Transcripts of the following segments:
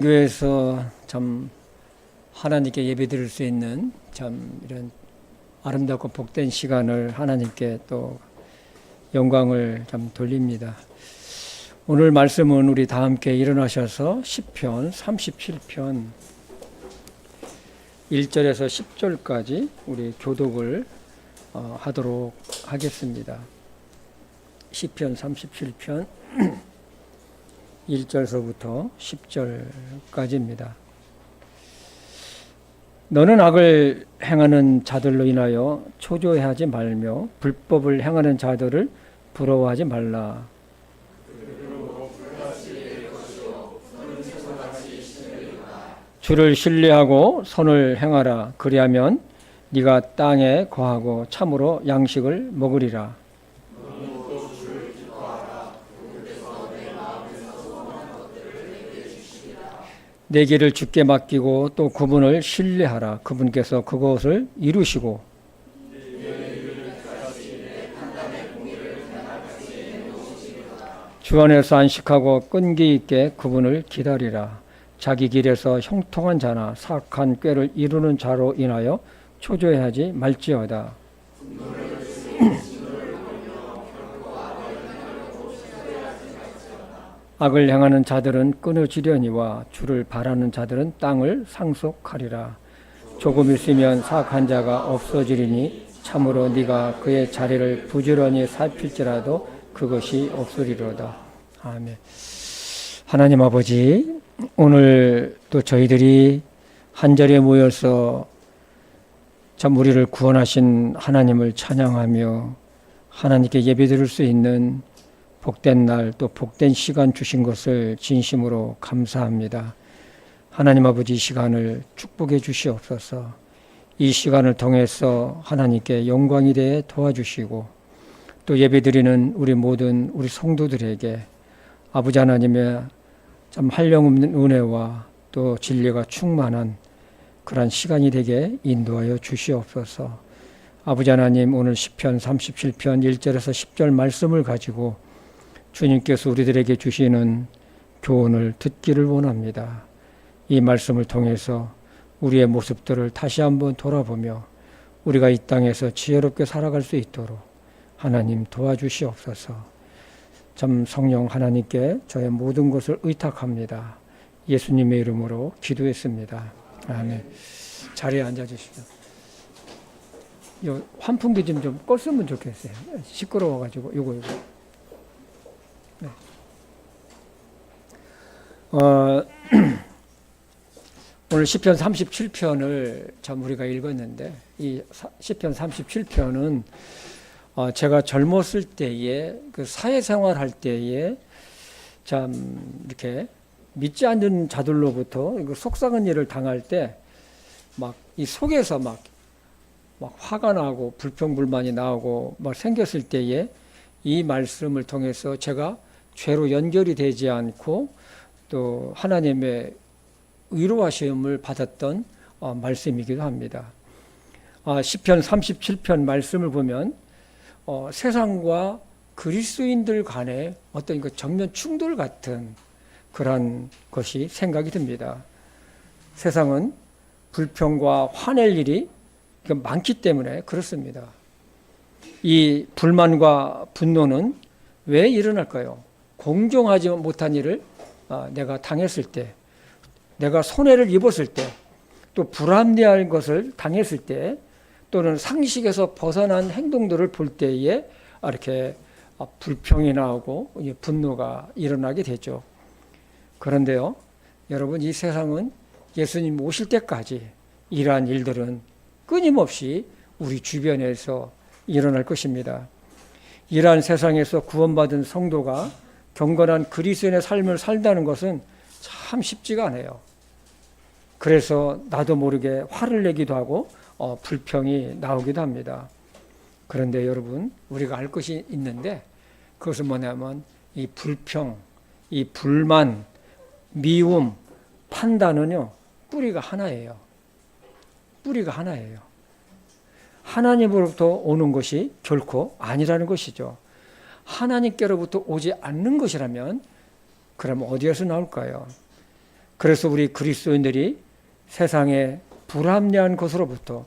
교회에서 참 하나님께 예배드릴 수 있는 참 이런 아름답고 복된 시간을 하나님께 또 영광을 참 돌립니다. 오늘 말씀은 우리 다 함께 일어나셔서 시편 37편 1절에서 10절까지 우리 교독을 하도록 하겠습니다. 시편 37편 1절서부터 10절까지입니다. 너는 악을 행하는 자들로 인하여 초조해하지 말며 불법을 행하는 자들을 부러워하지 말라. 주를 신뢰하고 선을 행하라. 그리하면 네가 땅에 거하고 참으로 양식을 먹으리라. 내 길을 주께 맡기고 또 그분을 신뢰하라. 그분께서 그것을 이루시고 주 안에서 안식하고 끈기 있게 그분을 기다리라. 자기 길에서 형통한 자나 사악한 꾀를 이루는 자로 인하여 초조해하지 말지어다. 악을 행하는 자들은 끊어지려니와 주를 바라는 자들은 땅을 상속하리라. 조금 있으면 사악한 자가 없어지리니 참으로 네가 그의 자리를 부지런히 살필지라도 그것이 없으리로다. 아멘. 하나님 아버지, 오늘 또 저희들이 한자리에 모여서 참 우리를 구원하신 하나님을 찬양하며 하나님께 예배드릴 수 있는 복된 날 또 복된 시간 주신 것을 진심으로 감사합니다. 하나님 아버지, 이 시간을 축복해 주시옵소서. 이 시간을 통해서 하나님께 영광이 되어 도와주시고 또 예배드리는 우리 모든 우리 성도들에게 아버지 하나님의 참 한량없는 은혜와 또 진리가 충만한 그러한 시간이 되게 인도하여 주시옵소서. 아버지 하나님, 오늘 시편 37편 1절에서 10절 말씀을 가지고 주님께서 우리들에게 주시는 교훈을 듣기를 원합니다. 이 말씀을 통해서 우리의 모습들을 다시 한번 돌아보며 우리가 이 땅에서 지혜롭게 살아갈 수 있도록 하나님 도와주시옵소서. 참 성령 하나님께 저의 모든 것을 의탁합니다. 예수님의 이름으로 기도했습니다. 아멘. 자리에 앉아주시죠. 요 환풍기 좀 껐으면 좋겠어요. 시끄러워가지고 요거. 네. 오늘 시편 37편을 참 우리가 읽었는데 이 시편 37편은 제가 젊었을 때에 그 사회생활 할 때에 참 이렇게 믿지 않는 자들로부터 속상한 일을 당할 때 막 이 속에서 막 화가 나고 불평불만이 나오고 막 생겼을 때에 이 말씀을 통해서 제가 죄로 연결이 되지 않고 또 하나님의 위로하심을 받았던 말씀이기도 합니다. 시편 37편 말씀을 보면 세상과 그리스도인들 간의 어떤 그 정면 충돌 같은 그런 것이 생각이 듭니다. 세상은 불평과 화낼 일이 많기 때문에 그렇습니다. 이 불만과 분노는 왜 일어날까요? 공정하지 못한 일을 내가 당했을 때, 내가 손해를 입었을 때, 또 불합리한 것을 당했을 때, 또는 상식에서 벗어난 행동들을 볼 때에 이렇게 불평이 나오고 분노가 일어나게 되죠. 그런데요, 여러분, 이 세상은 예수님 오실 때까지 이러한 일들은 끊임없이 우리 주변에서 일어날 것입니다. 이러한 세상에서 구원받은 성도가 경건한 그리스도인의 삶을 살다는 것은 참 쉽지가 않아요. 그래서 나도 모르게 화를 내기도 하고 불평이 나오기도 합니다. 그런데 여러분, 우리가 알 것이 있는데 그것은 뭐냐면 이 불평, 이 불만, 미움, 판단은요, 뿌리가 하나예요. 뿌리가 하나예요. 하나님으로부터 오는 것이 결코 아니라는 것이죠. 하나님께로부터 오지 않는 것이라면 그럼 어디에서 나올까요? 그래서 우리 그리스도인들이 세상에 불합리한 것으로부터,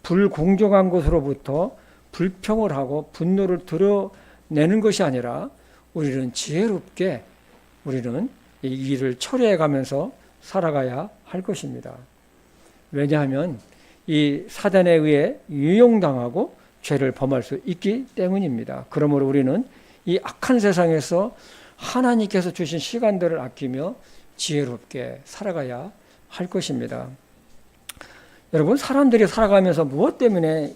불공정한 것으로부터 불평을 하고 분노를 드러내는 것이 아니라 우리는 지혜롭게 우리는 이 일을 처리해 가면서 살아가야 할 것입니다. 왜냐하면 이 사단에 의해 유용당하고 죄를 범할 수 있기 때문입니다. 그러므로 우리는 이 악한 세상에서 하나님께서 주신 시간들을 아끼며 지혜롭게 살아가야 할 것입니다. 여러분, 사람들이 살아가면서 무엇 때문에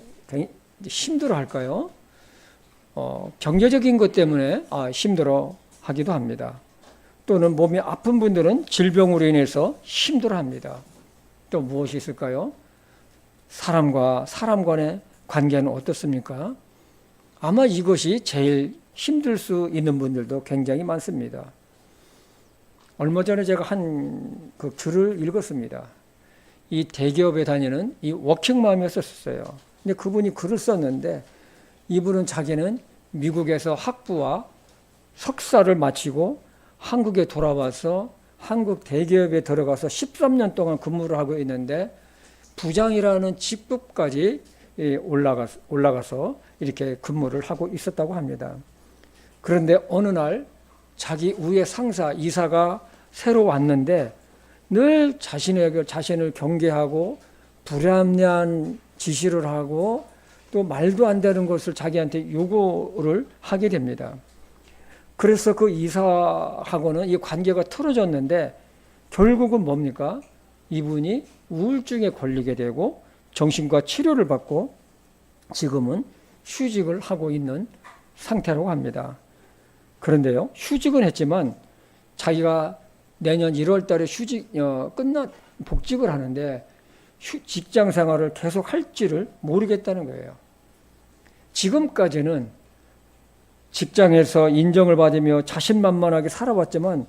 힘들어 할까요? 경제적인 것 때문에 힘들어 하기도 합니다. 또는 몸이 아픈 분들은 질병으로 인해서 힘들어 합니다. 또 무엇이 있을까요? 사람과 사람 간의 관계는 어떻습니까? 아마 이것이 제일 힘들 수 있는 분들도 굉장히 많습니다. 얼마 전에 제가 한 그 글을 읽었습니다. 이 대기업에 다니는 이 워킹맘이었었어요. 근데 그분이 글을 썼는데 이분은 자기는 미국에서 학부와 석사를 마치고 한국에 돌아와서 한국 대기업에 들어가서 13년 동안 근무를 하고 있는데 부장이라는 직급까지 올라가서 이렇게 근무를 하고 있었다고 합니다. 그런데 어느 날 자기 위에 상사, 이사가 새로 왔는데 늘 자신을 경계하고 불합리한 지시를 하고 또 말도 안 되는 것을 자기한테 요구를 하게 됩니다. 그래서 그 이사하고는 이 관계가 틀어졌는데 결국은 뭡니까? 이분이 우울증에 걸리게 되고 정신과 치료를 받고 지금은 휴직을 하고 있는 상태라고 합니다. 그런데요, 휴직은 했지만 자기가 내년 1월 달에 복직을 하는데 직장 생활을 계속 할지를 모르겠다는 거예요. 지금까지는 직장에서 인정을 받으며 자신만만하게 살아왔지만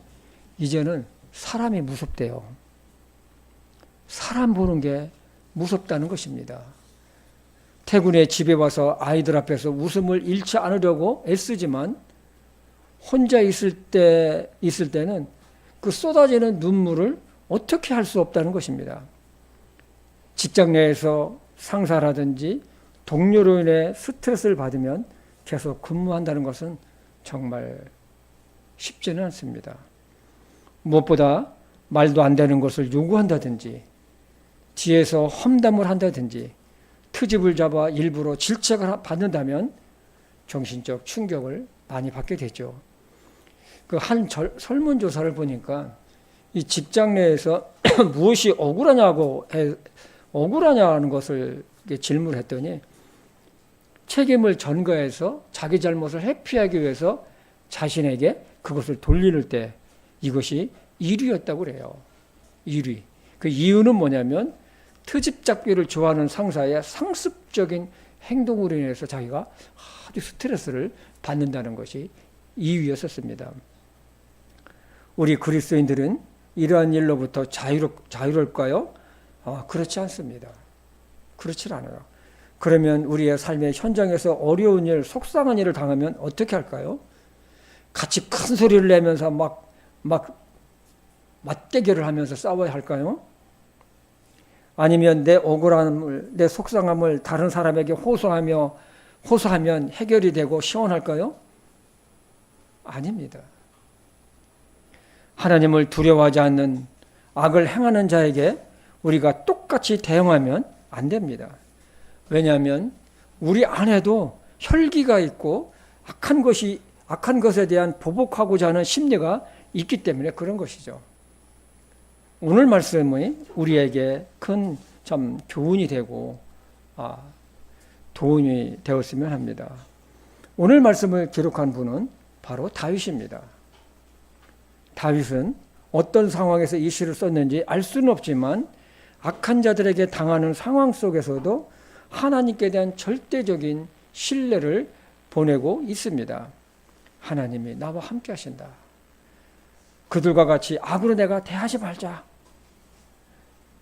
이제는 사람이 무섭대요. 사람 보는 게 무섭다는 것입니다. 퇴근에 집에 와서 아이들 앞에서 웃음을 잃지 않으려고 애쓰지만 혼자 있을 때는 그 쏟아지는 눈물을 어떻게 할 수 없다는 것입니다. 직장 내에서 상사라든지 동료로 인해 스트레스를 받으면 계속 근무한다는 것은 정말 쉽지는 않습니다. 무엇보다 말도 안 되는 것을 요구한다든지 뒤에서 험담을 한다든지 트집을 잡아 일부러 질책을 받는다면 정신적 충격을 많이 받게 되죠. 그 한 설문조사를 보니까 이 직장 내에서 무엇이 억울하냐는 것을 질문했더니 책임을 전가해서 자기 잘못을 회피하기 위해서 자신에게 그것을 돌리는 때 이것이 1위였다고 그래요. 1위. 그 이유는 뭐냐면 트집 잡기를 좋아하는 상사의 상습적인 행동으로 인해서 자기가 아주 스트레스를 받는다는 것이 2위였었습니다. 우리 그리스도인들은 이러한 일로부터 자유로울까요? 그렇지 않습니다. 그렇지 않아요. 그러면 우리의 삶의 현장에서 어려운 일, 속상한 일을 당하면 어떻게 할까요? 같이 큰 소리를 내면서 막 맞대결을 하면서 싸워야 할까요? 아니면 내 억울함을, 내 속상함을 다른 사람에게 호소하면 해결이 되고 시원할까요? 아닙니다. 하나님을 두려워하지 않는 악을 행하는 자에게 우리가 똑같이 대응하면 안 됩니다. 왜냐하면 우리 안에도 혈기가 있고 악한 것에 대한 보복하고자 하는 심리가 있기 때문에 그런 것이죠. 오늘 말씀이 우리에게 큰 참 교훈이 되고 도움이 되었으면 합니다. 오늘 말씀을 기록한 분은 바로 다윗입니다. 다윗은 어떤 상황에서 이 시를 썼는지 알 수는 없지만 악한 자들에게 당하는 상황 속에서도 하나님께 대한 절대적인 신뢰를 보내고 있습니다. 하나님이 나와 함께 하신다. 그들과 같이 악으로 내가 대하지 말자.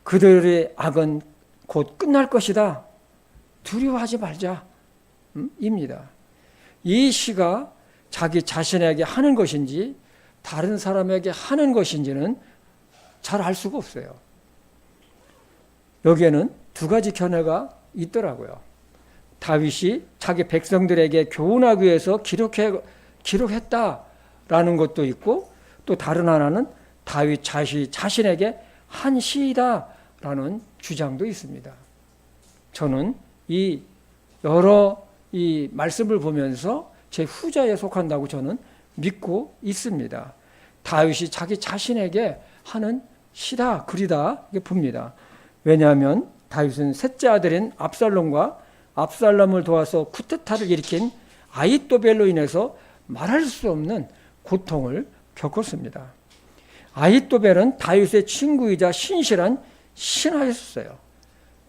그들의 악은 곧 끝날 것이다. 두려워하지 말자. 입니다. 이 시가 자기 자신에게 하는 것인지 다른 사람에게 하는 것인지는 잘 알 수가 없어요. 여기에는 두 가지 견해가 있더라고요. 다윗이 자기 백성들에게 교훈하기 위해서 기록했다라는 것도 있고, 또 다른 하나는 다윗 자신에게 한 시이다라는 주장도 있습니다. 저는 이 여러 이 말씀을 보면서 제 후자에 속한다고 저는 믿고 있습니다. 다윗이 자기 자신에게 하는 시다, 글이다 이렇게 봅니다. 왜냐하면 다윗은 셋째 아들인 압살롬을 도와서 쿠데타를 일으킨 아히토벨로 인해서 말할 수 없는 고통을 겪었습니다. 아히토벨은 다윗의 친구이자 신실한 신하였어요.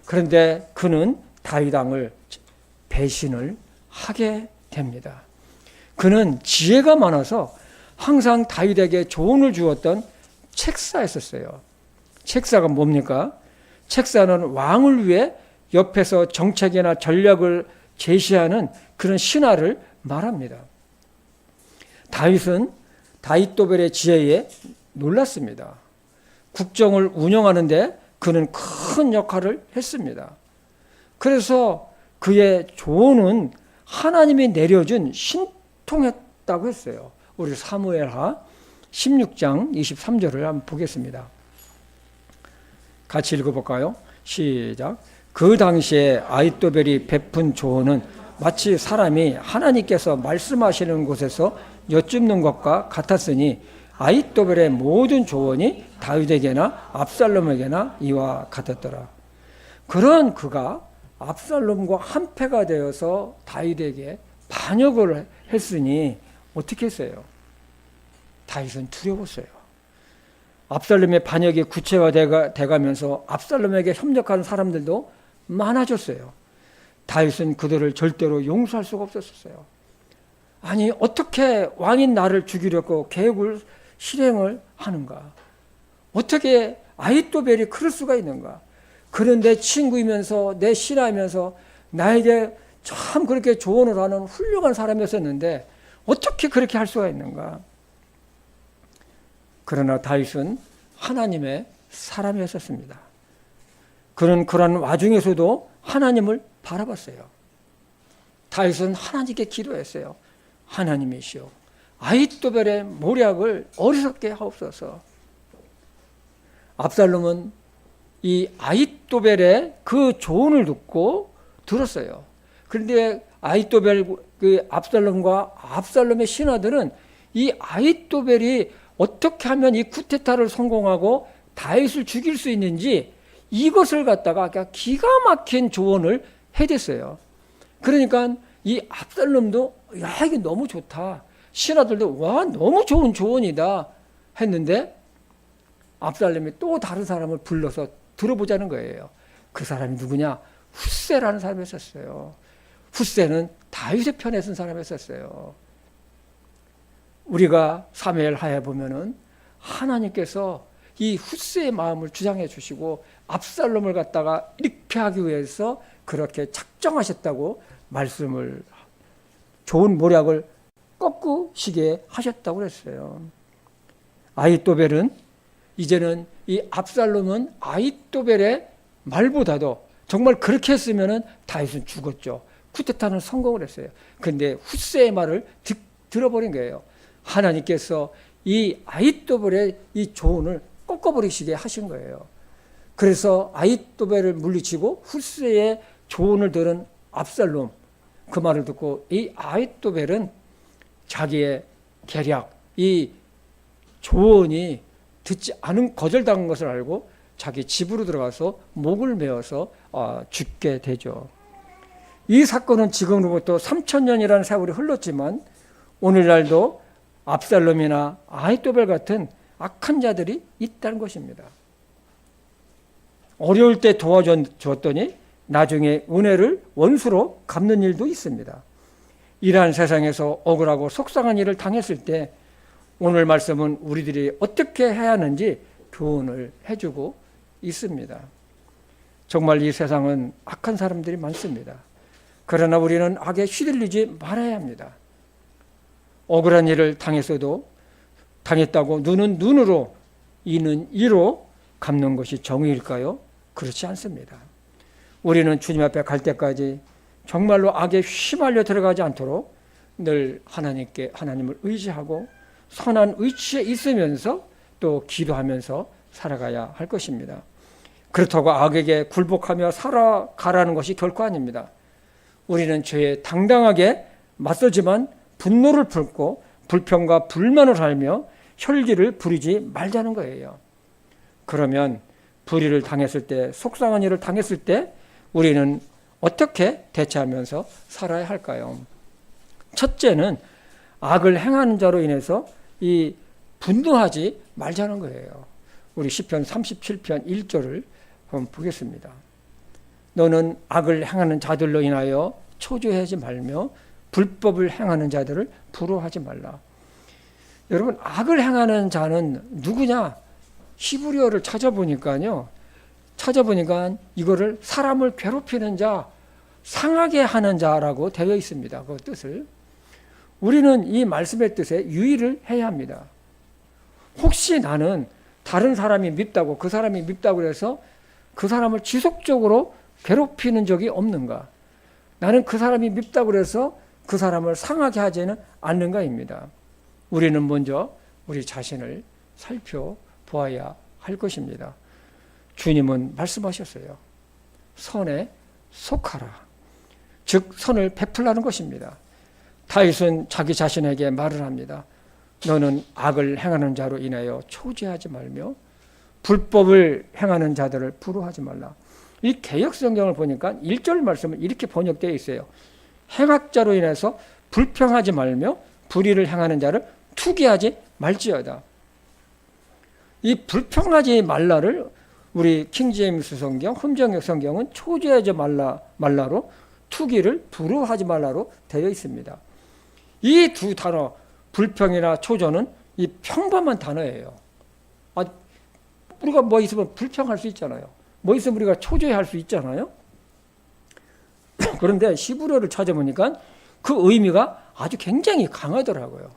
그런데 그는 다윗 왕을 배신을 하게 됩니다. 그는 지혜가 많아서 항상 다윗에게 조언을 주었던 책사였었어요. 책사가 뭡니까? 책사는 왕을 위해 옆에서 정책이나 전략을 제시하는 그런 신하를 말합니다. 다윗은 아히토벨의 지혜에 놀랐습니다. 국정을 운영하는데 그는 큰 역할을 했습니다. 그래서 그의 조언은 하나님이 내려준 신통했다고 했어요. 우리 사무엘하 16장 23절을 한번 보겠습니다. 같이 읽어볼까요? 시작. 그 당시에 아히토벨이 베푼 조언은 마치 사람이 하나님께서 말씀하시는 곳에서 여쭙는 것과 같았으니 아히토벨의 모든 조언이 다윗에게나 압살롬에게나 이와 같았더라. 그런 그가 압살롬과 한패가 되어서 다윗에게 반역을 했으니 어떻게 했어요? 다윗은 두려웠어요. 압살롬의 반역이 구체화돼가면서 압살롬에게 협력하는 사람들도 많아졌어요. 다윗은 그들을 절대로 용서할 수가 없었어요. 아니 어떻게 왕인 나를 죽이려고 계획을 실행을 하는가? 어떻게 아히토벨이 그럴 수가 있는가? 그는 내 친구이면서 내 신하면서 나에게 참 그렇게 조언을 하는 훌륭한 사람이었었는데 어떻게 그렇게 할 수가 있는가? 그러나 다윗은 하나님의 사람이었습니다. 그는 그런 와중에서도 하나님을 바라봤어요. 다윗은 하나님께 기도했어요. 하나님이시여, 아히토벨의 모략을 어리석게 하옵소서. 압살롬은 이 아히토벨의 그 조언을 듣고 들었어요. 그런데 아히토벨 그 압살롬의 신하들은 이 아히토벨이 어떻게 하면 이 쿠데타를 성공하고 다윗을 죽일 수 있는지 이것을 갖다가 기가 막힌 조언을 해댔어요. 그러니까 이 압살롬도 야 이게 너무 좋다. 신하들도 와 너무 좋은 조언이다 했는데 압살롬이 또 다른 사람을 불러서 들어보자는 거예요. 그 사람이 누구냐? 훗세라는 사람이었어요. 훗세는 다윗의 편에 선 사람이었어요. 우리가 사무엘하에 보면은 하나님께서 이 훗세의 마음을 주장해 주시고 압살롬을 갖다가 이렇게 하기 위해서 그렇게 작정하셨다고 말씀을 좋은 모략을 꺾으시게 하셨다고 그랬어요. 아히토벨은 이제는 이 압살롬은 아히토벨의 말보다도 정말 그렇게 했으면은 다윗은 죽었죠. 쿠데타는 성공을 했어요. 그런데 훗세의 말을 들어버린 거예요. 하나님께서 이 아히토벨의 이 조언을 꺾어버리시게 하신 거예요. 그래서 아히토벨을 물리치고 훗세의 조언을 들은 압살롬, 그 말을 듣고 이 아히토벨은 자기의 계략, 이 조언이 듣지 않은 거절당한 것을 알고 자기 집으로 들어가서 목을 메어서 죽게 되죠. 이 사건은 지금으로부터 3000년이라는 세월이 흘렀지만 오늘날도 압살롬이나 아히토벨 같은 악한 자들이 있다는 것입니다. 어려울 때 도와줬더니 나중에 은혜를 원수로 갚는 일도 있습니다. 이러한 세상에서 억울하고 속상한 일을 당했을 때 오늘 말씀은 우리들이 어떻게 해야 하는지 교훈을 해주고 있습니다. 정말 이 세상은 악한 사람들이 많습니다. 그러나 우리는 악에 휘둘리지 말아야 합니다. 억울한 일을 당했다고 눈은 눈으로 이는 이로 갚는 것이 정의일까요? 그렇지 않습니다. 우리는 주님 앞에 갈 때까지 정말로 악에 휘말려 들어가지 않도록 늘 하나님을 의지하고 선한 의치에 있으면서 또 기도하면서 살아가야 할 것입니다. 그렇다고 악에게 굴복하며 살아가라는 것이 결코 아닙니다. 우리는 죄에 당당하게 맞서지만 분노를 품고 불평과 불만을 하며 혈기를 부리지 말자는 거예요. 그러면 불의를 당했을 때, 속상한 일을 당했을 때 우리는 어떻게 대처하면서 살아야 할까요? 첫째는 악을 행하는 자로 인해서 이 분노하지 말자는 거예요. 우리 시편 37편 1절을 한번 보겠습니다. 너는 악을 행하는 자들로 인하여 초조해하지 말며 불법을 행하는 자들을 부러워하지 말라. 여러분, 악을 행하는 자는 누구냐? 히브리어를 찾아보니까 이거를 사람을 괴롭히는 자, 상하게 하는 자라고 되어 있습니다. 그 뜻을. 우리는 이 말씀의 뜻에 유의를 해야 합니다. 혹시 나는 다른 사람이 밉다고, 그 사람이 밉다고 해서 그 사람을 지속적으로 괴롭히는 적이 없는가? 나는 그 사람이 밉다고 해서 그 사람을 상하게 하지는 않는가입니다. 우리는 먼저 우리 자신을 살펴보아야 할 것입니다. 주님은 말씀하셨어요. 선에 속하라. 즉 선을 베풀라는 것입니다. 다윗은 자기 자신에게 말을 합니다. 너는 악을 행하는 자로 인하여 초조하지 말며 불법을 행하는 자들을 부러워하지 말라. 이 개역성경을 보니까 1절 말씀은 이렇게 번역되어 있어요. 행악자로 인해서 불평하지 말며 불의를 행하는 자를 투기하지 말지어다. 이 불평하지 말라를 우리 킹제임스 성경, 흠정역 성경은 초조하지 말라로 투기를 부러워하지 말라로 되어 있습니다. 이 두 단어, 불평이나 초조는 이 평범한 단어예요. 우리가 뭐 있으면 불평할 수 있잖아요. 뭐 있으면 우리가 초조해할 수 있잖아요. 그런데 히브리어를 찾아보니까 그 의미가 아주 굉장히 강하더라고요.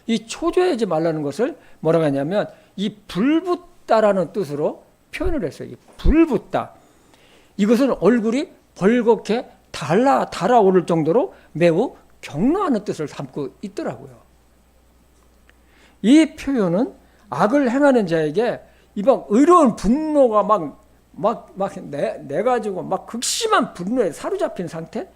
이 초조하지 말라는 것을 뭐라고 하냐면 이 불붙다라는 뜻으로 표현을 했어요. 이 불붙다. 이것은 얼굴이 벌겋게 달아오를 정도로 매우 격노하는 뜻을 담고 있더라고요. 이 표현은 악을 행하는 자에게 이 막 의로운 분노가 막 내가지고 막 극심한 분노에 사로잡힌 상태,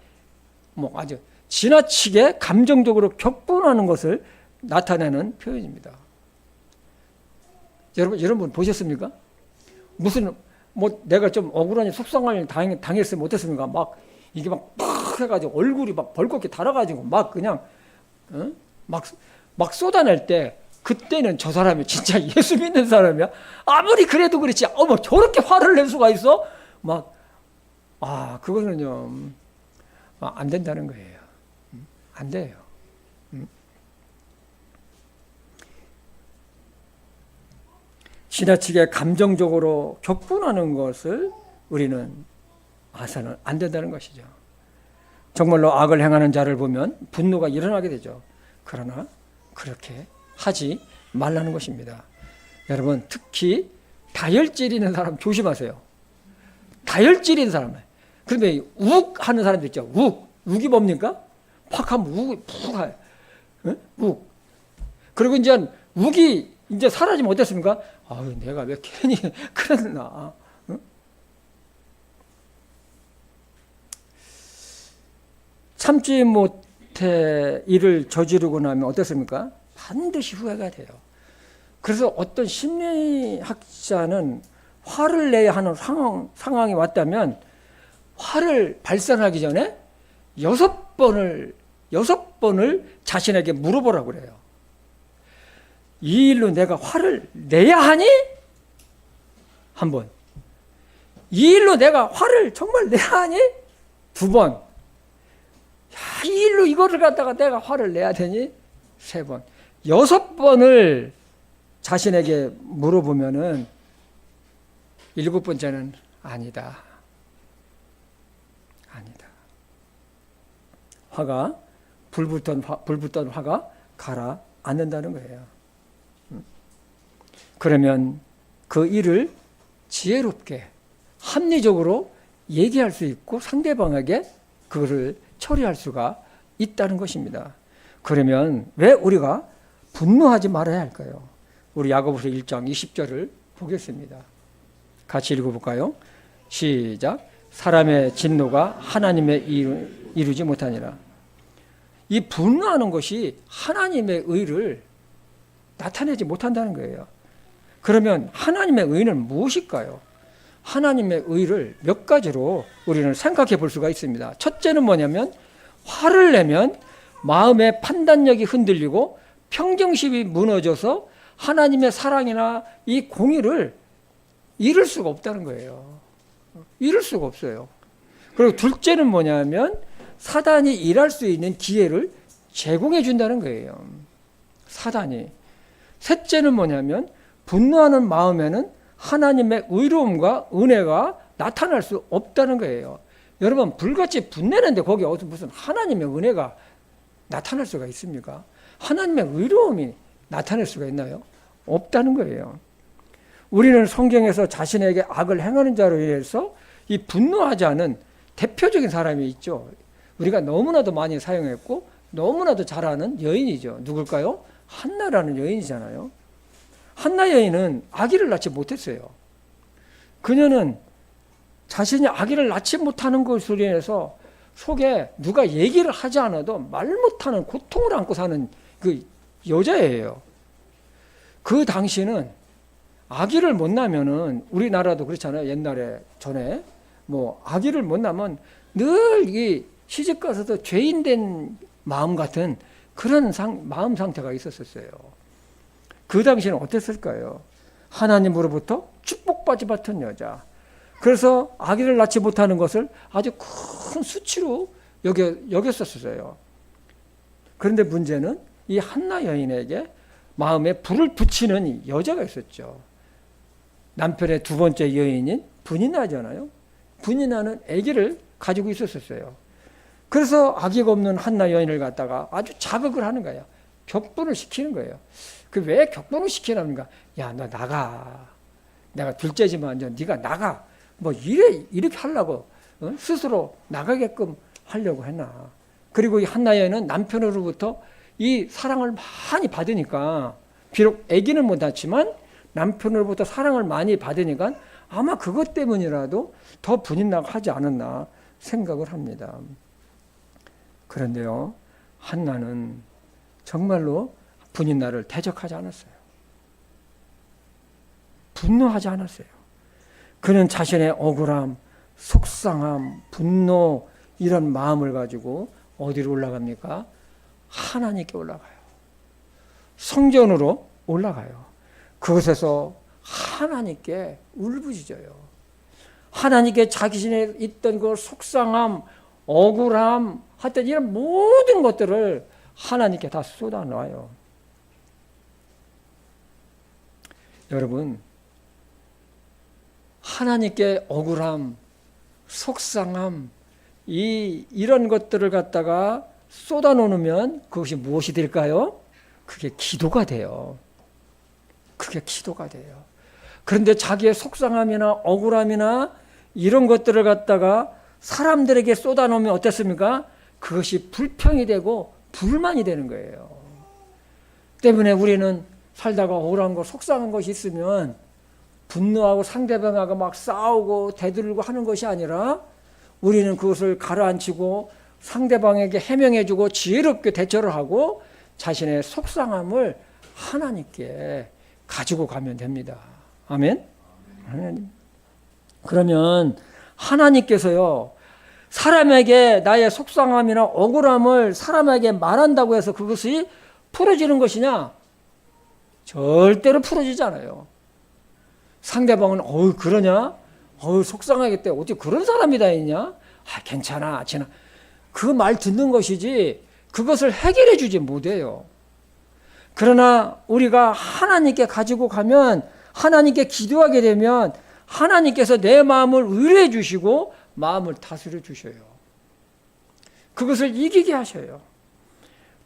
뭐 아주 지나치게 감정적으로 격분하는 것을 나타내는 표현입니다. 여러분 보셨습니까? 무슨 뭐 내가 좀 억울하니 속상한 일 당했으면 어땠습니까? 막 이게 막 해가지고 얼굴이 막 벌겋게 달아가지고 막 그냥 막 쏟아낼 때 그때는 저 사람이 진짜 예수 믿는 사람이야. 아무리 그래도 그렇지. 어머 저렇게 화를 낼 수가 있어? 그거는요 안 된다는 거예요. 안 돼요. 지나치게 감정적으로 격분하는 것을 우리는 봐서는 안 된다는 것이죠. 정말로 악을 행하는 자를 보면 분노가 일어나게 되죠. 그러나 그렇게 하지 말라는 것입니다. 여러분 특히 다혈질 있는 사람 조심하세요. 다혈질 있는 사람. 그런데 욱 하는 사람도 있죠. 욱이 뭡니까? 팍 하면 욱이 푹 하요. 욱. 그리고 이제 욱이 이제 사라지면 어땠습니까? 내가 왜 괜히 그랬나. 참지 못해 일을 저지르고 나면 어떻습니까? 반드시 후회가 돼요. 그래서 어떤 심리학자는 화를 내야 하는 상황이 왔다면 화를 발산하기 전에 6번을 자신에게 물어보라고 그래요. 이 일로 내가 화를 내야 하니? 한 번. 이 일로 내가 화를 정말 내야 하니? 2번. 이 일로 이거를 갖다가 내가 화를 내야 되니? 3번. 6번을 자신에게 물어보면은 7번째는 아니다. 화가 불붙던 화가 가라앉는다는 거예요. 그러면 그 일을 지혜롭게 합리적으로 얘기할 수 있고 상대방에게 그것을 처리할 수가 있다는 것입니다. 그러면 왜 우리가 분노하지 말아야 할까요? 우리 야고보서 1장 20절을 보겠습니다. 같이 읽어볼까요? 시작. 사람의 진노가 하나님의 이루지 못하니라. 이 분노하는 것이 하나님의 의를 나타내지 못한다는 거예요. 그러면 하나님의 의는 무엇일까요? 하나님의 의를 몇 가지로 우리는 생각해 볼 수가 있습니다. 첫째는 뭐냐면 화를 내면 마음의 판단력이 흔들리고 평정심이 무너져서 하나님의 사랑이나 이 공의를 이룰 수가 없다는 거예요. 이룰 수가 없어요. 그리고 둘째는 뭐냐면 사단이 일할 수 있는 기회를 제공해 준다는 거예요. 사단이. 셋째는 뭐냐면 분노하는 마음에는 하나님의 의로움과 은혜가 나타날 수 없다는 거예요. 여러분 불같이 분내는데 거기에 어디서 무슨 하나님의 은혜가 나타날 수가 있습니까? 하나님의 의로움이 나타날 수가 있나요? 없다는 거예요. 우리는 성경에서 자신에게 악을 행하는 자로 인해서 이 분노하지 않은 대표적인 사람이 있죠. 우리가 너무나도 많이 사용했고 너무나도 잘 아는 여인이죠. 누굴까요? 한나라는 여인이잖아요. 한나 여인은 아기를 낳지 못했어요. 그녀는 자신이 아기를 낳지 못하는 것으로 인해서 속에 누가 얘기를 하지 않아도 말 못하는 고통을 안고 사는 그 여자예요. 그 당시는 아기를 못 낳으면은 우리나라도 그렇잖아요. 옛날에 전에 뭐 아기를 못 낳으면 늘 이 시집 가서도 죄인된 마음 같은 그런 마음 상태가 있었어요. 그 당시에는 어땠을까요? 하나님으로부터 축복받은 여자. 그래서 아기를 낳지 못하는 것을 아주 큰 수치로 여겼었어요. 그런데 문제는 이 한나 여인에게 마음에 불을 붙이는 여자가 있었죠. 남편의 두 번째 여인인 분이나잖아요. 분이나는 아기를 가지고 있었어요. 그래서 아기가 없는 한나 여인을 갖다가 아주 자극을 하는 거예요. 격분을 시키는 거예요. 그 왜 격분을 시키랍니까? 야, 너 나가. 내가 둘째지만 네가 나가. 뭐 이렇게 하려고 스스로 나가게끔 하려고 했나. 그리고 이 한나 여인은 남편으로부터 이 사랑을 많이 받으니까 비록 아기는 못 낳지만 남편으로부터 사랑을 많이 받으니까 아마 그것 때문이라도 더 분인나가 하지 않았나 생각을 합니다. 그런데요, 한나는 정말로 분인나를 대적하지 않았어요. 분노하지 않았어요. 그는 자신의 억울함, 속상함, 분노 이런 마음을 가지고 어디로 올라갑니까? 하나님께 올라가요. 성전으로 올라가요. 그곳에서 하나님께 울부짖어요. 하나님께 자신의 있던 그 속상함, 억울함, 하여튼 이런 모든 것들을 하나님께 다 쏟아놔요. 여러분, 하나님께 억울함, 속상함, 이런 것들을 갖다가 쏟아놓으면 그것이 무엇이 될까요? 그게 기도가 돼요. 그게 기도가 돼요. 그런데 자기의 속상함이나 억울함이나 이런 것들을 갖다가 사람들에게 쏟아놓으면 어떻습니까? 그것이 불평이 되고 불만이 되는 거예요. 때문에 우리는 살다가 억울한 거, 속상한 것이 있으면 분노하고 상대방하고 막 싸우고 대들고 하는 것이 아니라 우리는 그것을 가라앉히고 상대방에게 해명해주고 지혜롭게 대처를 하고 자신의 속상함을 하나님께 가지고 가면 됩니다. 아멘? 아멘. 그러면 하나님께서요, 사람에게 나의 속상함이나 억울함을 사람에게 말한다고 해서 그것이 풀어지는 것이냐? 절대로 풀어지지 않아요. 상대방은 그러냐? 속상하겠대. 어떻게 그런 사람이 다 있냐? 괜찮아. 그 말 듣는 것이지 그것을 해결해 주지 못해요. 그러나 우리가 하나님께 가지고 가면, 하나님께 기도하게 되면 하나님께서 내 마음을 의뢰해 주시고 마음을 다스려 주셔요. 그것을 이기게 하셔요.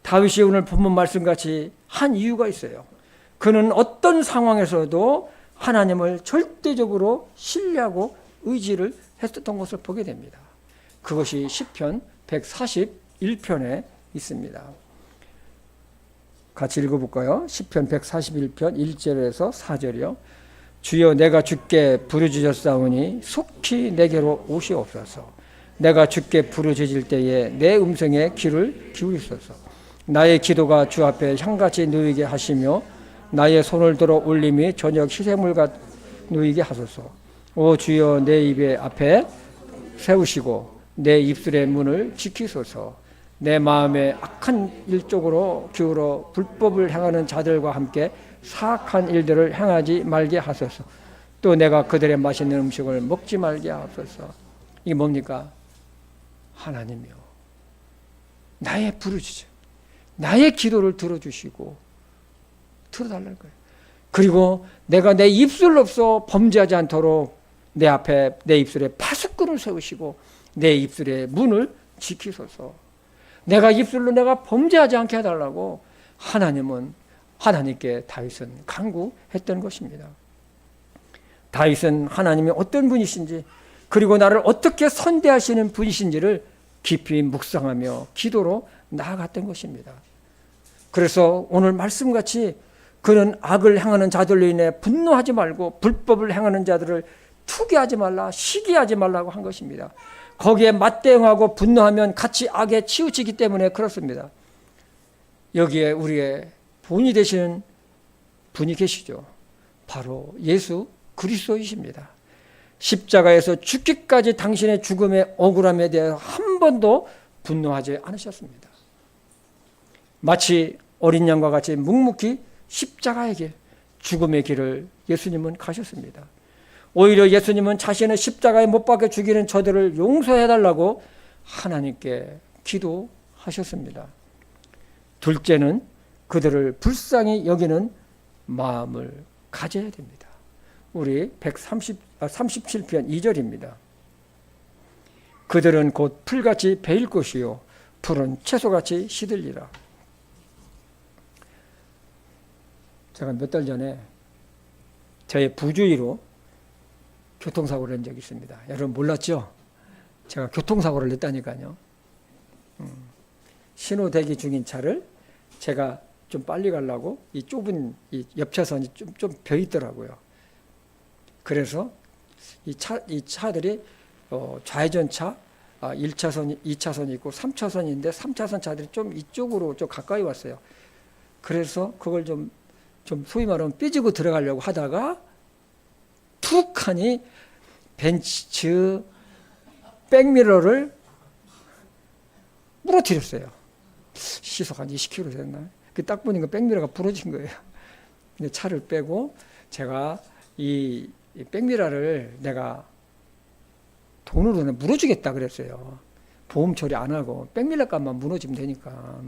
다윗이 오늘 본문 말씀같이 한 이유가 있어요. 그는 어떤 상황에서도 하나님을 절대적으로 신뢰하고 의지를 했었던 것을 보게 됩니다. 그것이 시편 141편에 있습니다. 같이 읽어볼까요? 시편 141편 1절에서 4절이요. 주여 내가 주께 부르짖었사오니 속히 내게로 오시옵소서. 내가 주께 부르짖을 때에 내 음성에 귀를 기울이소서. 나의 기도가 주 앞에 향같이 누이게 하시며 나의 손을 들어 올림이 저녁 희생물과 누이게 하소서. 오 주여 내 입의 앞에 세우시고 내 입술의 문을 지키소서. 내 마음에 악한 일 쪽으로 기울어 불법을 행하는 자들과 함께 사악한 일들을 행하지 말게 하소서. 또 내가 그들의 맛있는 음식을 먹지 말게 하소서. 이게 뭡니까? 하나님이요, 나의 부르짖음, 나의 기도를 들어주시고 들어달라는 거예요. 그리고 내가 내 입술로서 범죄하지 않도록 내 앞에 내 입술에 파수꾼을 세우시고 내 입술의 문을 지키소서. 내가 입술로 내가 범죄하지 않게 해달라고 하나님께 다윗은 간구했던 것입니다. 다윗은 하나님이 어떤 분이신지 그리고 나를 어떻게 선대하시는 분이신지를 깊이 묵상하며 기도로 나아갔던 것입니다. 그래서 오늘 말씀같이 그는 악을 행하는 자들로 인해 분노하지 말고 불법을 행하는 자들을 투기하지 말라, 시기하지 말라고 한 것입니다. 거기에 맞대응하고 분노하면 같이 악에 치우치기 때문에 그렇습니다. 여기에 우리의 본이 되시는 분이 계시죠. 바로 예수 그리스도이십니다. 십자가에서 죽기까지 당신의 죽음의 억울함에 대해 한 번도 분노하지 않으셨습니다. 마치 어린 양과 같이 묵묵히 십자가의 길, 죽음의 길을 예수님은 가셨습니다. 오히려 예수님은 자신의 십자가에 못 박혀 죽이는 저들을 용서해달라고 하나님께 기도하셨습니다. 둘째는 그들을 불쌍히 여기는 마음을 가져야 됩니다. 우리 37편 2절입니다. 그들은 곧 풀같이 베일 것이요 풀은 채소같이 시들리라. 제가 몇 달 전에 저의 부주의로 교통사고를 낸 적이 있습니다. 여러분 몰랐죠? 제가 교통사고를 냈다니까요. 신호 대기 중인 차를 제가 좀 빨리 가려고 이 좁은 이 옆차선이 좀 벼 있더라고요. 그래서 이 차들이 좌회전차 1차선, 2차선이 있고 3차선인데 3차선 차들이 좀 이쪽으로 좀 가까이 왔어요. 그래서 그걸 좀 소위 말하면 삐지고 들어가려고 하다가 툭 하니 벤츠 백미러를 부러뜨렸어요. 시속 한 20km 됐나? 딱 보니까 백미러가 부러진 거예요. 근데 차를 빼고 제가 이 백미러를 내가 돈으로 물어주겠다 그랬어요. 보험 처리 안 하고 백미러 값만 무너지면 되니까.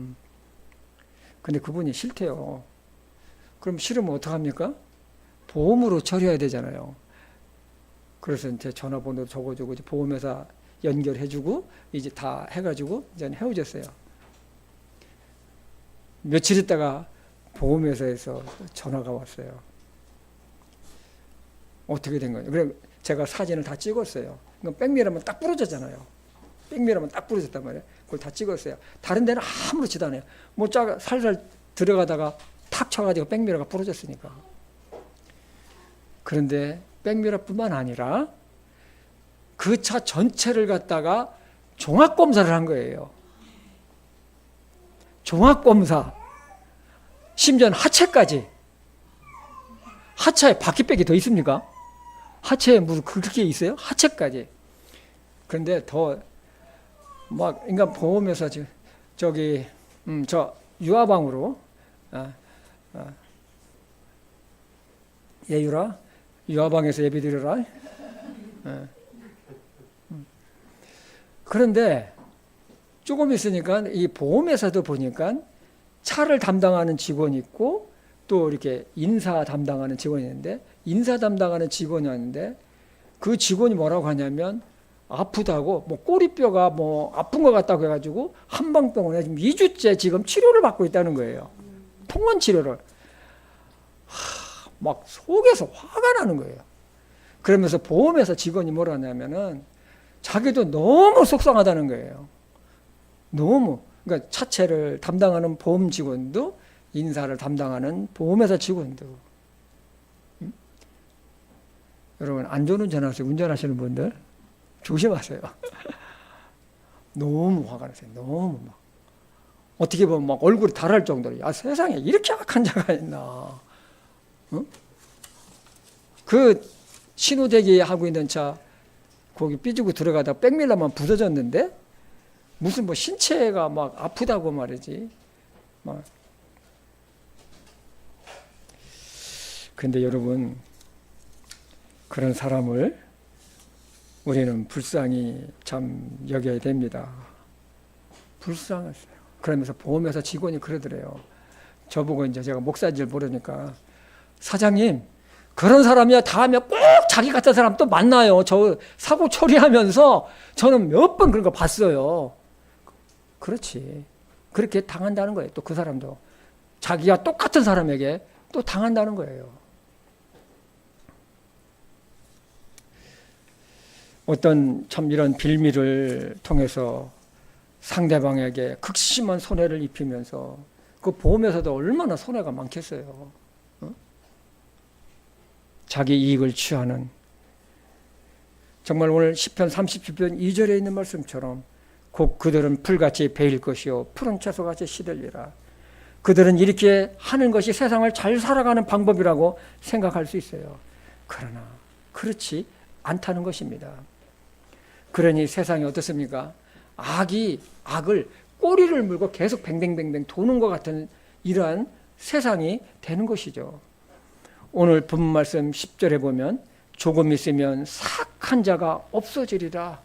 근데 그분이 싫대요. 그럼 싫으면 어떡합니까? 보험으로 처리해야 되잖아요. 그래서 제 전화번호 적어주고 보험회사 연결해주고 이제 다 해가지고 이제 헤어졌어요. 며칠 있다가 보험회사에서 전화가 왔어요. 어떻게 된 거예요? 그래 제가 사진을 다 찍었어요. 백미러면 딱 부러졌잖아요. 백미러면 딱 부러졌단 말이에요. 그걸 다 찍었어요. 다른 데는 아무렇지도 않아요. 뭐 살살 들어가다가 탁 쳐가지고 백미러가 부러졌으니까. 그런데 백미러뿐만 아니라 그 차 전체를 갖다가 종합검사를 한 거예요. 종합검사. 심지어는 하체까지. 하체에 바퀴백이 더 있습니까? 하체에 무슨 그렇게 있어요? 하체까지. 그런데 인간 보험회사 저 유아방으로 예유라 유아방에서 예배드려라. 그런데 조금 있으니까 이 보험회사도 보니까 차를 담당하는 직원이 있고 또 이렇게 인사 담당하는 직원이 있는데 인사 담당하는 직원이었는데 그 직원이 뭐라고 하냐면 아프다고 꼬리뼈가 아픈 것 같다고 해가지고 한방병원에 지금 2주째 지금 치료를 받고 있다는 거예요. 통원 치료를. 막 속에서 화가 나는 거예요. 그러면서 보험회사 직원이 뭐라 하냐면은 자기도 너무 속상하다는 거예요. 너무. 그러니까 차체를 담당하는 보험 직원도 인사를 담당하는 보험회사 직원도. 여러분 안전운전 하세요. 운전하시는 분들 조심하세요. 너무 화가 나세요. 너무 막 어떻게 보면 막 얼굴이 달할 정도로 야 세상에 이렇게 악한 자가 있나. 어? 그 신호대기 하고 있는 차 거기 삐지고 들어가다 백밀러만 부서졌는데 무슨 뭐 신체가 막 아프다고 말이지. 막. 근데 여러분 그런 사람을 우리는 불쌍히 참 여겨야 됩니다. 불쌍했어요. 그러면서 보험회사 직원이 그러더래요. 저보고 이제 제가 목사인지 모르니까 사장님 그런 사람이야 다음에 꼭 자기 같은 사람 또 만나요. 저 사고 처리하면서 저는 몇 번 그런 거 봤어요. 그렇지. 그렇게 당한다는 거예요. 또 그 사람도 자기와 똑같은 사람에게 또 당한다는 거예요. 어떤 참 이런 빌미를 통해서 상대방에게 극심한 손해를 입히면서 그 보험에서도 얼마나 손해가 많겠어요. 어? 자기 이익을 취하는 정말 오늘 시편 37편 2절에 있는 말씀처럼 곧 그들은 풀같이 베일 것이요 푸른 채소같이 시들리라. 그들은 이렇게 하는 것이 세상을 잘 살아가는 방법이라고 생각할 수 있어요. 그러나 그렇지 않다는 것입니다. 그러니 세상이 어떻습니까? 악이 악을 꼬리를 물고 계속 뱅뱅뱅뱅 도는 것 같은 이러한 세상이 되는 것이죠. 오늘 본 말씀 10절에 보면 조금 있으면 사악한 자가 없어지리라.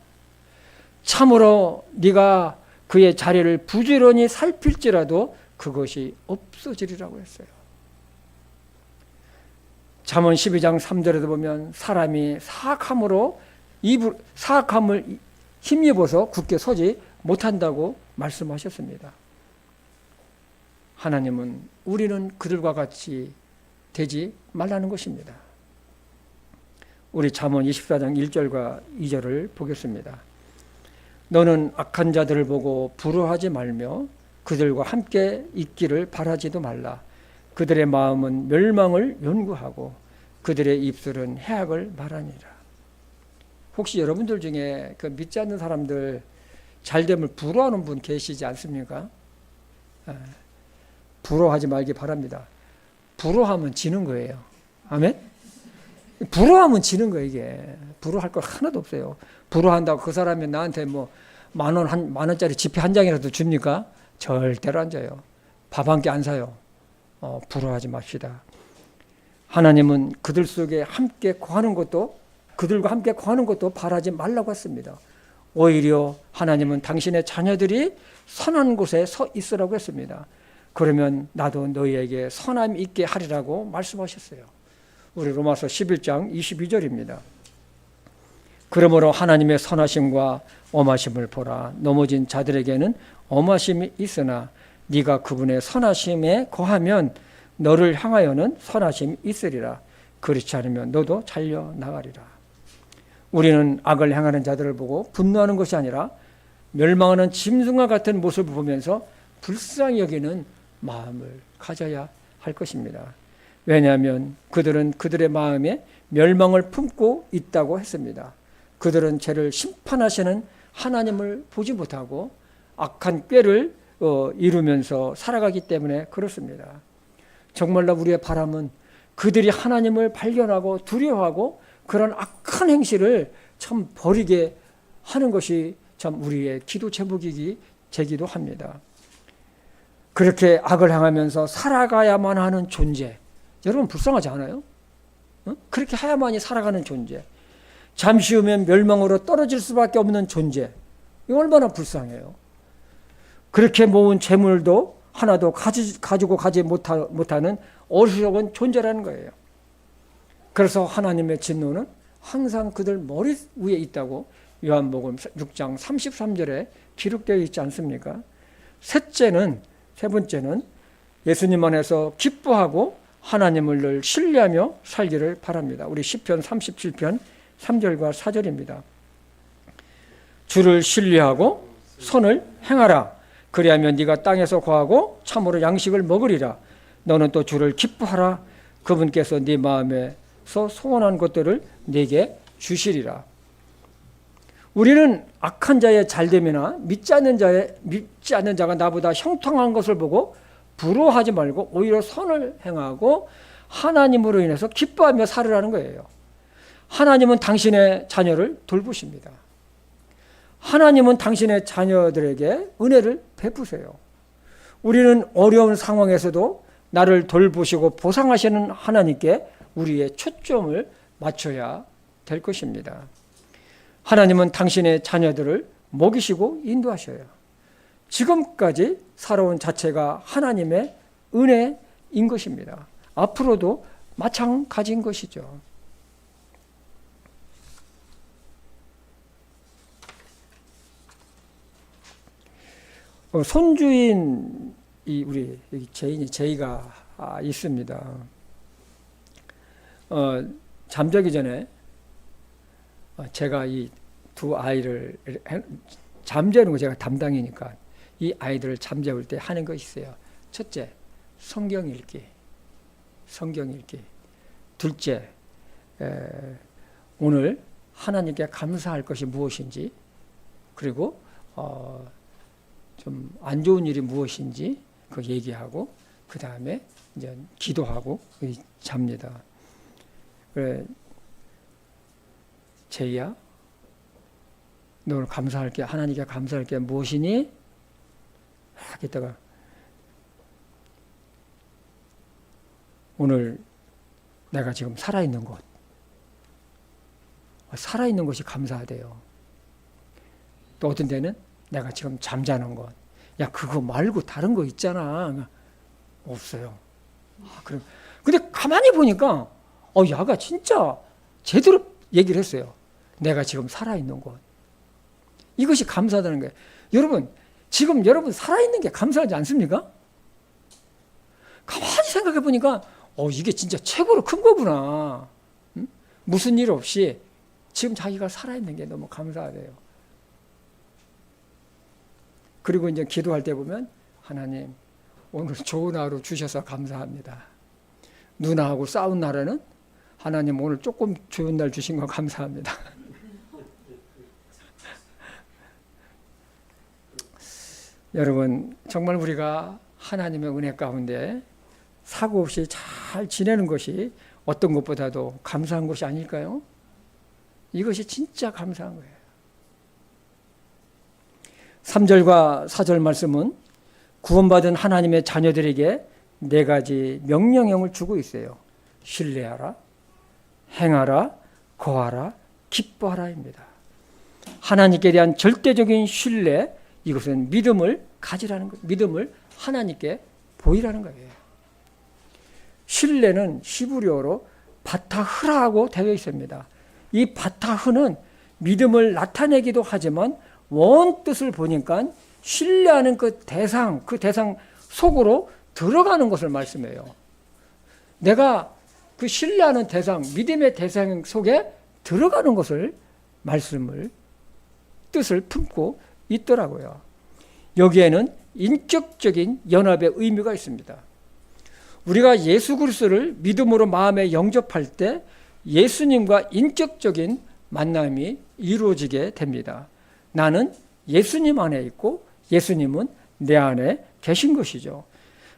참으로 네가 그의 자리를 부지런히 살필지라도 그것이 없어지리라고 했어요. 잠언 12장 3절에도 보면 사람이 사악함을 힘입어서 굳게 서지 못한다고 말씀하셨습니다. 하나님은 우리는 그들과 같이 되지 말라는 것입니다. 우리 잠언 24장 1절과 2절을 보겠습니다. 너는 악한 자들을 보고 부러워하지 말며 그들과 함께 있기를 바라지도 말라. 그들의 마음은 멸망을 연구하고 그들의 입술은 해악을 말하니라. 혹시 여러분들 중에 그 믿지 않는 사람들 잘됨을 부러워하는 분 계시지 않습니까? 부러워하지 말기 바랍니다. 부러워하면 지는 거예요. 아멘? 부러워하면 지는 거예요, 이게. 부러워할 거 하나도 없어요. 부러워한다고 그 사람이 나한테 뭐 만 원짜리 지폐 한 장이라도 줍니까? 절대로 안 줘요. 밥 한 끼 안 사요. 부러워하지 맙시다. 하나님은 그들 속에 함께 거하는 것도 그들과 함께 거하는 것도 바라지 말라고 했습니다. 오히려 하나님은 당신의 자녀들이 선한 곳에 서 있으라고 했습니다. 그러면 나도 너희에게 선함 있게 하리라고 말씀하셨어요. 우리 로마서 11장 22절입니다. 그러므로 하나님의 선하심과 엄하심을 보라. 넘어진 자들에게는 엄하심이 있으나 네가 그분의 선하심에 거하면 너를 향하여는 선하심이 있으리라. 그렇지 않으면 너도 잘려 나가리라. 우리는 악을 행하는 자들을 보고 분노하는 것이 아니라 멸망하는 짐승과 같은 모습을 보면서 불쌍히 여기는 마음을 가져야 할 것입니다. 왜냐하면 그들은 그들의 마음에 멸망을 품고 있다고 했습니다. 그들은 죄를 심판하시는 하나님을 보지 못하고 악한 꾀를 이루면서 살아가기 때문에 그렇습니다. 정말로 우리의 바람은 그들이 하나님을 발견하고 두려워하고 그런 악한 행실을 참 버리게 하는 것이 참 우리의 기도 제기도 합니다. 그렇게 악을 행하면서 살아가야만 하는 존재. 여러분 불쌍하지 않아요? 그렇게 해야만이 살아가는 존재. 잠시 후면 멸망으로 떨어질 수밖에 없는 존재. 이거 얼마나 불쌍해요. 그렇게 모은 재물도 하나도 가지고 가지 못하는 어리석은 존재라는 거예요. 그래서 하나님의 진노는 항상 그들 머리 위에 있다고 요한복음 6장 33절에 기록되어 있지 않습니까? 세 번째는 예수님 안에서 기뻐하고 하나님을 늘 신뢰하며 살기를 바랍니다. 우리 시편 37편 3절과 4절입니다. 주를 신뢰하고 선을 행하라. 그리하면 네가 땅에서 거하고 참으로 양식을 먹으리라. 너는 또 주를 기뻐하라. 그분께서 네 마음에서 소원한 것들을 네게 주시리라. 우리는 악한 자의 잘됨이나 믿지 않는 자가 나보다 형통한 것을 보고 부러워하지 말고 오히려 선을 행하고 하나님으로 인해서 기뻐하며 살으라는 거예요. 하나님은 당신의 자녀를 돌보십니다. 하나님은 당신의 자녀들에게 은혜를 베푸세요. 우리는 어려운 상황에서도 나를 돌보시고 보상하시는 하나님께 우리의 초점을 맞춰야 될 것입니다. 하나님은 당신의 자녀들을 먹이시고 인도하셔요. 지금까지 살아온 자체가 하나님의 은혜인 것입니다. 앞으로도 마찬가지인 것이죠. 손주인 우리 제이가 있습니다. 잠자기 전에 제가 이 두 아이를 잠재우는 거 제가 담당이니까 이 아이들을 잠재울 때 하는 거 있어요. 첫째, 성경 읽기. 둘째, 오늘 하나님께 감사할 것이 무엇인지, 그리고 좀 안 좋은 일이 무엇인지 그 얘기하고, 그 다음에 이제 기도하고 잡니다. 그래, 제이야, 너 오늘 하나님께 감사할 게 무엇이니? 하겠다가 오늘 내가 지금 살아있는 것이 감사하대요. 또 어떤 데는 내가 지금 잠자는 것. 야, 그거 말고 다른 거 있잖아. 없어요. 그럼 근데 가만히 보니까 야가 진짜 제대로 얘기를 했어요. 내가 지금 살아있는 것. 이것이 감사하다는 거예요. 여러분, 지금 여러분 살아있는 게 감사하지 않습니까? 가만히 생각해 보니까 이게 진짜 최고로 큰 거구나. 응? 무슨 일 없이 지금 자기가 살아있는 게 너무 감사하대요. 그리고 이제 기도할 때 보면 하나님, 오늘 좋은 하루 주셔서 감사합니다. 누나하고 싸운 날에는 하나님 오늘 조금 좋은 날 주신 거 감사합니다. 여러분, 정말 우리가 하나님의 은혜 가운데 사고 없이 잘 지내는 것이 어떤 것보다도 감사한 것이 아닐까요? 이것이 진짜 감사한 거예요. 3절과 4절 말씀은 구원받은 하나님의 자녀들에게 4가지 명령형을 주고 있어요. 신뢰하라, 행하라, 거하라, 기뻐하라입니다. 하나님께 대한 절대적인 신뢰, 이것은 믿음을 가지라는 거예요. 믿음을 하나님께 보이라는 거예요. 신뢰는 히브리어로 바타흐라고 되어 있습니다. 이 바타흐는 믿음을 나타내기도 하지만 원 뜻을 보니까 신뢰하는 그 대상 속으로 들어가는 것을 말씀해요. 내가 그 신뢰하는 대상, 믿음의 대상 속에 들어가는 것을 뜻을 품고 있더라고요. 여기에는 인격적인 연합의 의미가 있습니다. 우리가 예수 그리스도를 믿음으로 마음에 영접할 때 예수님과 인격적인 만남이 이루어지게 됩니다. 나는 예수님 안에 있고 예수님은 내 안에 계신 것이죠.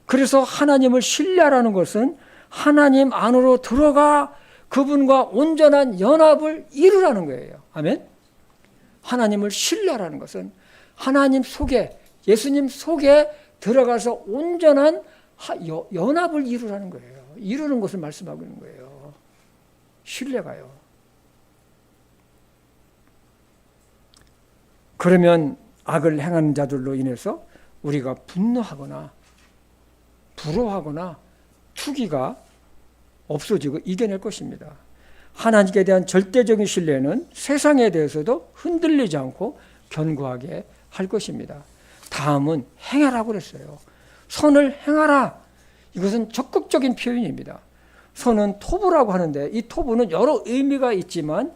그래서 하나님을 신뢰하라는 것은 하나님 안으로 들어가 그분과 온전한 연합을 이루라는 거예요. 아멘? 하나님을 신뢰하라는 것은 하나님 속에, 예수님 속에 들어가서 온전한 연합을 이루라는 거예요. 이루는 것을 말씀하고 있는 거예요. 신뢰가요. 그러면 악을 행하는 자들로 인해서 우리가 분노하거나 부러워하거나 투기가 없어지고 이겨낼 것입니다. 하나님께 대한 절대적인 신뢰는 세상에 대해서도 흔들리지 않고 견고하게 할 것입니다. 다음은 행하라고 그랬어요. 선을 행하라. 이것은 적극적인 표현입니다. 선은 토부라고 하는데 이 토부는 여러 의미가 있지만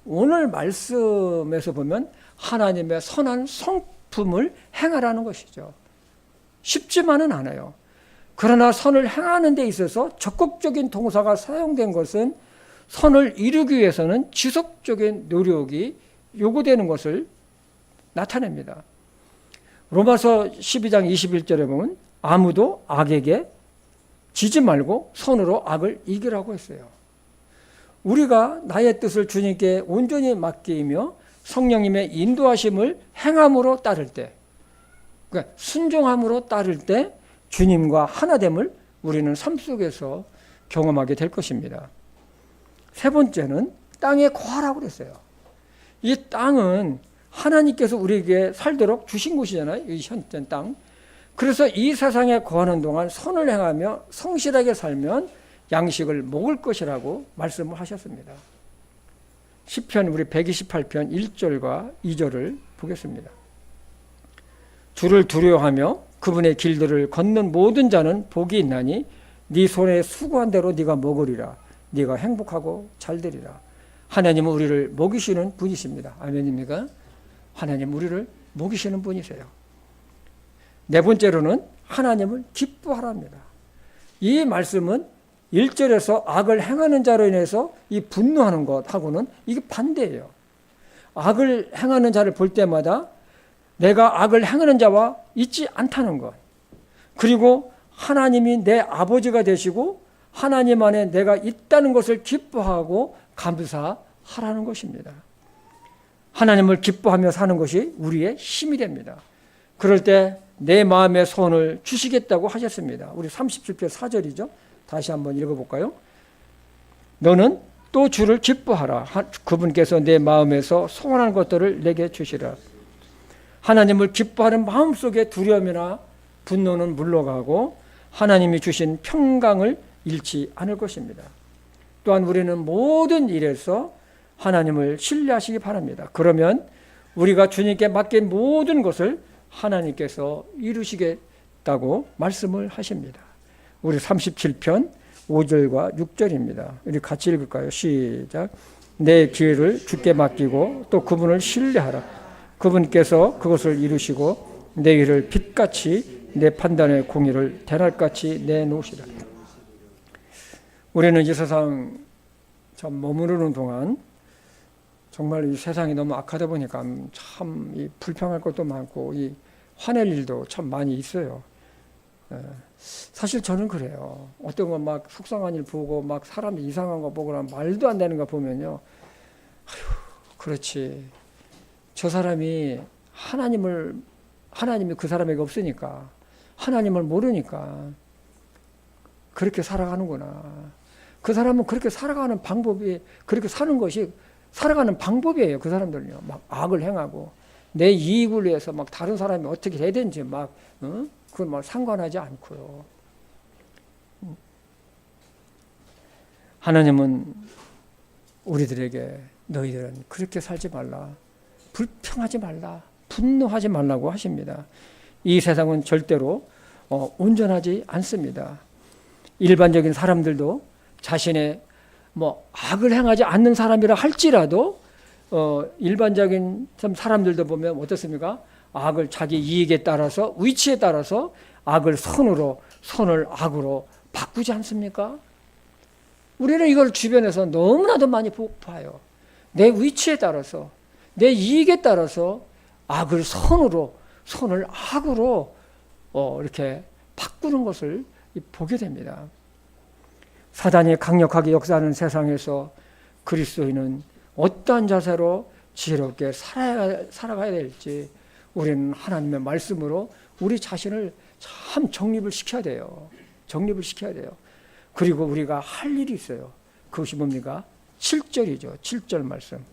오늘 말씀에서 보면 하나님의 선한 성품을 행하라는 것이죠. 쉽지만은 않아요. 그러나 선을 행하는 데 있어서 적극적인 동사가 사용된 것은 선을 이루기 위해서는 지속적인 노력이 요구되는 것을 나타냅니다. 로마서 12장 21절에 보면 아무도 악에게 지지 말고 선으로 악을 이기라고 했어요. 우리가 나의 뜻을 주님께 온전히 맡기며 성령님의 인도하심을 행함으로 따를 때, 그러니까 순종함으로 따를 때 주님과 하나됨을 우리는 삶 속에서 경험하게 될 것입니다. 세 번째는 땅에 거하라고 그랬어요. 이 땅은 하나님께서 우리에게 살도록 주신 곳이잖아요. 이 현재 땅. 그래서 이 세상에 거하는 동안 선을 행하며 성실하게 살면 양식을 먹을 것이라고 말씀을 하셨습니다. 시편 우리 128편 1절과 2절을 보겠습니다. 주를 두려워하며 그분의 길들을 걷는 모든 자는 복이 있나니 네 손에 수고한 대로 네가 먹으리라. 네가 행복하고 잘되리라. 하나님은 우리를 먹이시는 분이십니다. 아멘입니까? 하나님 우리를 먹이시는 분이세요. 네 번째로는 하나님을 기뻐하랍니다. 이 말씀은 1절에서 악을 행하는 자로 인해서 이 분노하는 것하고는 이게 반대예요. 악을 행하는 자를 볼 때마다 내가 악을 행하는 자와 있지 않다는 것. 그리고 하나님이 내 아버지가 되시고 하나님 안에 내가 있다는 것을 기뻐하고 감사하라는 것입니다. 하나님을 기뻐하며 사는 것이 우리의 힘이 됩니다. 그럴 때 내 마음의 소원을 주시겠다고 하셨습니다. 우리 37편 4절이죠. 다시 한번 읽어볼까요? 너는 또 주를 기뻐하라. 그분께서 내 마음에서 소원한 것들을 내게 주시라. 하나님을 기뻐하는 마음속에 두려움이나 분노는 물러가고 하나님이 주신 평강을 잃지 않을 것입니다. 또한 우리는 모든 일에서 하나님을 신뢰하시기 바랍니다. 그러면 우리가 주님께 맡긴 모든 것을 하나님께서 이루시겠다고 말씀을 하십니다. 우리 37편 5절과 6절입니다. 우리 같이 읽을까요? 시작. 내 기회를 주께 맡기고 또 그분을 신뢰하라. 그분께서 그것을 이루시고 내 일을 빛같이 내 판단의 공의를 대낮같이 내놓으시라. 우리는 이 세상 참 머무르는 동안 정말 이 세상이 너무 악하다 보니까 참 이 불평할 것도 많고 이 화낼 일도 참 많이 있어요. 사실 저는 그래요. 어떤 거 막 속상한 일 보고 막 사람 이상한 거 보고 말도 안 되는 거 보면요. 아휴, 그렇지. 저 사람이 하나님이 그 사람에게 없으니까 하나님을 모르니까 그렇게 살아가는구나. 그 사람은 그렇게 살아가는 방법이 그렇게 사는 것이 살아가는 방법이에요. 그 사람들은요. 막 악을 행하고 내 이익을 위해서 막 다른 사람이 어떻게 되든지 막 그건 막 상관하지 않고요. 하나님은 우리들에게 너희들은 그렇게 살지 말라. 불평하지 말라. 분노하지 말라고 하십니다. 이 세상은 절대로 온전하지 않습니다. 일반적인 사람들도 자신의 악을 행하지 않는 사람이라 할지라도 일반적인 사람들도 보면 어떻습니까? 악을 자기 이익에 따라서 위치에 따라서 악을 선을 악으로 바꾸지 않습니까? 우리는 이걸 주변에서 너무나도 많이 봐요. 내 위치에 따라서 내 이익에 따라서 악을 선을 악으로 이렇게 바꾸는 것을 보게 됩니다. 사단이 강력하게 역사하는 세상에서 그리스도인은 어떠한 자세로 지혜롭게 살아가야 될지 우리는 하나님의 말씀으로 우리 자신을 참 정립을 시켜야 돼요. 그리고 우리가 할 일이 있어요. 그것이 뭡니까? 7절이죠. 7절 말씀.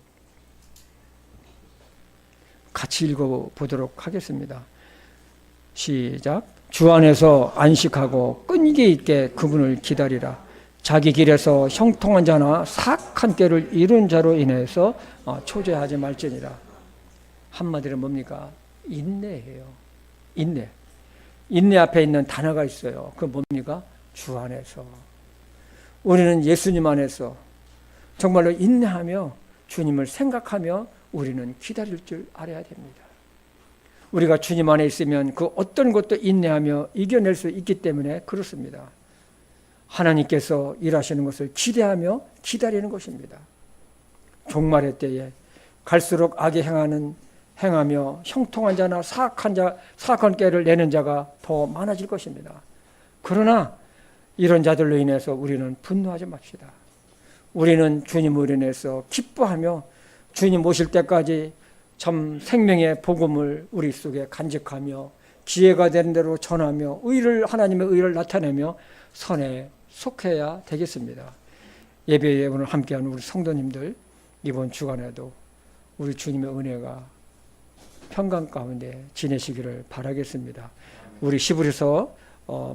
같이 읽어보도록 하겠습니다. 시작. 주 안에서 안식하고 끈기 있게 그분을 기다리라. 자기 길에서 형통한 자나 사악한 꾀를 이룬 자로 인해서 초조해하지 말지니라. 한마디로 뭡니까? 인내예요. 인내 앞에 있는 단어가 있어요. 그 뭡니까? 주 안에서, 우리는 예수님 안에서 정말로 인내하며 주님을 생각하며 우리는 기다릴 줄 알아야 됩니다. 우리가 주님 안에 있으면 그 어떤 것도 인내하며 이겨낼 수 있기 때문에 그렇습니다. 하나님께서 일하시는 것을 기대하며 기다리는 것입니다. 종말의 때에 갈수록 악에 행하며 형통한 자나 사악한 꾀를 내는 자가 더 많아질 것입니다. 그러나 이런 자들로 인해서 우리는 분노하지 맙시다. 우리는 주님으로 인해서 기뻐하며 주님 오실 때까지 참 생명의 복음을 우리 속에 간직하며 기회가 되는 대로 전하며 하나님의 의를 나타내며 선에 속해야 되겠습니다. 예배에 오늘 함께하는 우리 성도님들, 이번 주간에도 우리 주님의 은혜가 평강 가운데 지내시기를 바라겠습니다. 우리 히브리서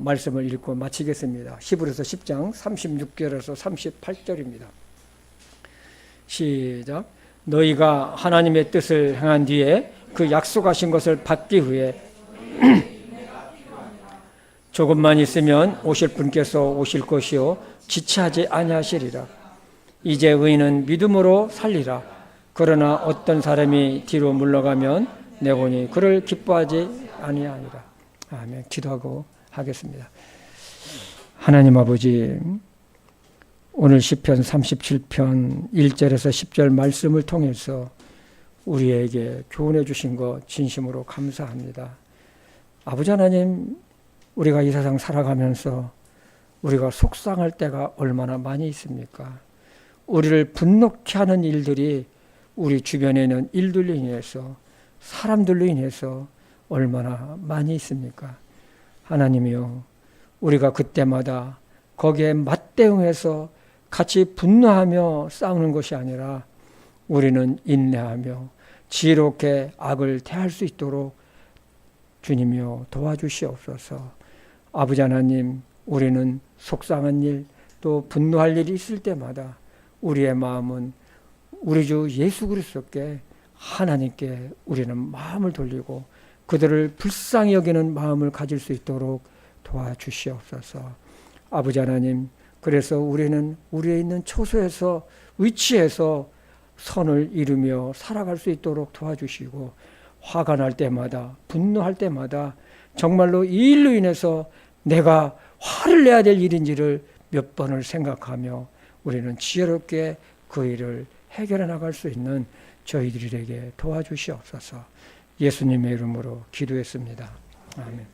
말씀을 읽고 마치겠습니다. 히브리서 10장 36절에서 38절입니다. 시작. 너희가 하나님의 뜻을 행한 뒤에 그 약속하신 것을 받기 위해 조금만 있으면 오실 분께서 오실 것이요 지체하지 아니하시리라. 이제 의인은 믿음으로 살리라. 그러나 어떤 사람이 뒤로 물러가면 내보니 그를 기뻐하지 아니하니라. 아멘. 기도하고 하겠습니다. 하나님 아버지, 오늘 시편 37편 1절에서 10절 말씀을 통해서 우리에게 교훈해 주신 것 진심으로 감사합니다. 아버지 하나님, 우리가 이 세상 살아가면서 우리가 속상할 때가 얼마나 많이 있습니까? 우리를 분노케 하는 일들이 우리 주변에 있는 일들로 인해서, 사람들로 인해서 얼마나 많이 있습니까? 하나님이요, 우리가 그때마다 거기에 맞대응해서 같이 분노하며 싸우는 것이 아니라 우리는 인내하며 지혜롭게 악을 대할 수 있도록 주님이여 도와주시옵소서. 아버지 하나님, 우리는 속상한 일, 또 분노할 일이 있을 때마다 우리의 마음은 우리 주 예수 그리스도께, 하나님께 우리는 마음을 돌리고 그들을 불쌍히 여기는 마음을 가질 수 있도록 도와주시옵소서. 아버지 하나님, 그래서 우리는 우리에 있는 처소에서, 위치에서 선을 이루며 살아갈 수 있도록 도와주시고, 화가 날 때마다, 분노할 때마다 정말로 이 일로 인해서 내가 화를 내야 될 일인지를 몇 번을 생각하며 우리는 지혜롭게 그 일을 해결해 나갈 수 있는 저희들에게 도와주시옵소서. 예수님의 이름으로 기도했습니다. 아멘.